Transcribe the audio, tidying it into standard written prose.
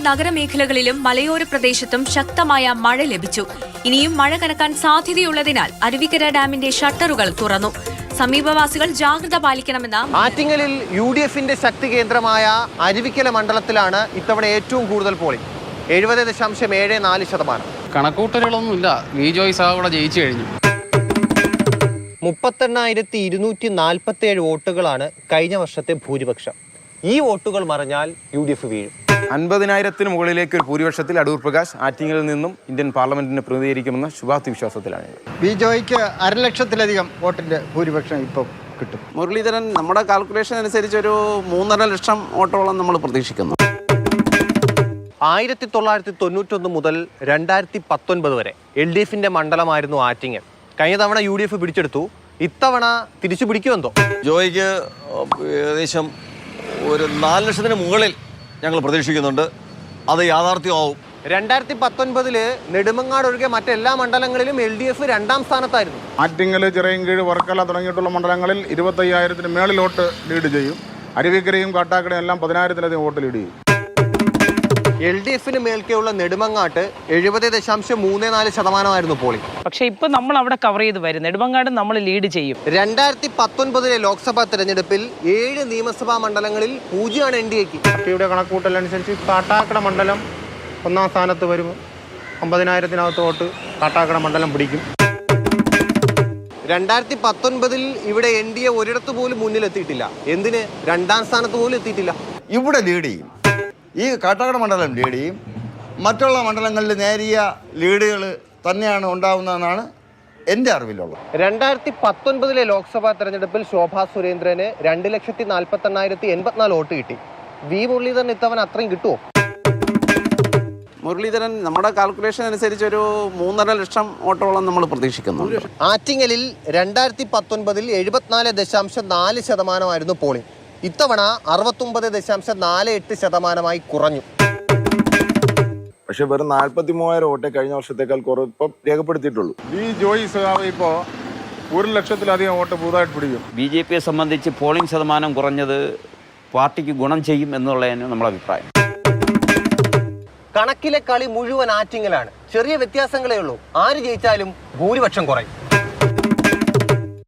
നഗരമേഖലകളിലും മലയോര പ്രദേശത്തും ശക്തമായ മഴ ലഭിച്ചു. ഇനിയും മഴ കനക്കാൻ സാധ്യതയുള്ളതിനാൽ അരുവിക്കര ഡാമിന്റെ ഷട്ടറുകൾ തുറന്നു. സമീപവാസികൾ ജാഗ്രത പാലിക്കണമെന്ന്. ആറ്റിങ്ങലിൽ UDFന്റെ ശക്തി കേന്ദ്രമായ അരുവിക്കര മണ്ഡലത്തിലാണ് ഇത്തവണ ഏറ്റവും കൂടുതൽ പോളിംഗ്. 70.74%. കണക്കൂട്ടലുകളൊന്നുമില്ല. വി ജോയ്സ് അവിടെ ജയിച്ചു കഴിഞ്ഞു. 38,247 വോട്ടുകളാണ് കഴിഞ്ഞ വർഷത്തെ ഭൂരിപക്ഷം. ഈ വോട്ടുകൾ മറിഞ്ഞാൽ UDF വീഴും. 50,000-ന് മുകളിലേക്ക് ഒരു ഭൂരിപക്ഷത്തിൽ അടൂർ പ്രകാശ് ആറ്റിങ്ങലിൽ നിന്നും ഇന്ത്യൻ പാർലമെന്റിനെ പ്രതിനിധീകരിക്കുമെന്ന ശുഭാപ്തി വിശ്വാസത്തിലാണ്. വി ജോയ്ക്ക് 1,00,000-ലധികം വോട്ടിന്റെ ഭൂരിപക്ഷം ഇപ്പോൾ കിട്ടും. മുരളീധരൻ നമ്മുടെ കാൽക്കുലേഷൻ അനുസരിച്ച് ഒരു 3.5 ലക്ഷം വോട്ടോളം നമ്മൾ പ്രതീക്ഷിക്കുന്നു. 1991 മുതൽ 2019 വരെ LDFന്റെ മണ്ഡലമായിരുന്നു ആറ്റിങ്ങൽ. കഴിഞ്ഞ തവണ UDF പിടിച്ചെടുത്തു. ഇത്തവണ തിരിച്ചു പിടിക്കുമെന്തോ. ജോയ്ക്ക് ഏകദേശം ഒരു 4 ലക്ഷത്തിന് മുകളിൽ ഞങ്ങൾ പ്രതീക്ഷിക്കുന്നുണ്ട്. അത് യാഥാർത്ഥ്യമാവും. 2019 നെടുമങ്ങാട് ഒഴികെ മറ്റെല്ലാ മണ്ഡലങ്ങളിലും LDF 2ാം സ്ഥാനത്തായിരുന്നു. ആറ്റിങ്ങൽ, ചിറയൻകീഴ്, വർക്കല തുടങ്ങിയിട്ടുള്ള മണ്ഡലങ്ങളിൽ 25,000-ന് മേളിൽ വോട്ട് ലീഡ് ചെയ്യും. അരുവിക്കരയും കാട്ടാക്കടയും എല്ലാം 10,000-ലധികം വോട്ട് ലീഡ് ചെയ്യും. LDFന് മേൽക്കെയുള്ള നെടുമങ്ങാട്ട് 70.34% പോളിംഗ്. പക്ഷെ ഇപ്പൊ നമ്മൾ അവിടെ കവർ ചെയ്ത് വരും. നെടുമങ്ങാട് നമ്മൾ ലീഡ് ചെയ്യും. 2019 ലോക്സഭാ തെരഞ്ഞെടുപ്പിൽ 7 നിയമസഭാ മണ്ഡലങ്ങളിൽ 0 NDAക്ക്. പാർട്ടിയുടെ കണക്കൂട്ടലനുസരിച്ച് കാട്ടാക്കട മണ്ഡലം 1ാം സ്ഥാനത്ത് വരും. 50,000-നകത്ത് വോട്ട് കാട്ടാക്കട മണ്ഡലം പിടിക്കും. 2019 ഇവിടെ NDA ഒരിടത്ത് പോലും മുന്നിലെത്തിയിട്ടില്ല. എന്തിന്? 2ാം സ്ഥാനത്ത് പോലും എത്തിയിട്ടില്ല. ഇവിടെ ലീഡ് ചെയ്യും. ഈ കാട്ടാക്കട മണ്ഡലം ലീഡ് ചെയ്യും. മറ്റുള്ള മണ്ഡലങ്ങളിൽ നേരിയ ലീഡുകൾ തന്നെയാണ് ഉണ്ടാവുന്നതെന്നാണ് എൻ്റെ അറിവിലുള്ളത്. 2019 ലോക്സഭാ തെരഞ്ഞെടുപ്പിൽ ശോഭാ സുരേന്ദ്രന് 2,48,084 വോട്ട് കിട്ടി. വി മുരളീധരൻ ഇത്തവണ അത്രയും കിട്ടുമോ? മുരളീധരൻ നമ്മുടെ കാൽക്കുലേഷൻ അനുസരിച്ച് ഒരു 3.5 ലക്ഷം വോട്ടോളം നമ്മൾ പ്രതീക്ഷിക്കുന്നു. ആറ്റിങ്ങലിൽ 2019 74.4% പോളിംഗ്. ഇത്തവണ 69.48% കുറഞ്ഞു. പക്ഷെ വെറും 43,000 വോട്ടേ കഴിഞ്ഞ വർഷത്തേക്കാൾ കുറവ് ഇപ്പം രേഖപ്പെടുത്തിയിട്ടുള്ളൂ. വി ജോയ്സ് ഇപ്പോൾ 1,00,000-ലധികം വോട്ട് പുതുതായിട്ട് പിടിക്കും. BJPയെ സംബന്ധിച്ച് പോളിംഗ് ശതമാനം കുറഞ്ഞത് പാർട്ടിക്ക് ഗുണം ചെയ്യും എന്നുള്ളതാണ് നമ്മുടെ അഭിപ്രായം. കണക്കിലെ കളി മുഴുവൻ ആറ്റിങ്ങലാണ്. ചെറിയ വ്യത്യാസങ്ങളേ ഉള്ളൂ. ആര് ജയിച്ചാലും ഭൂരിപക്ഷം കുറയും.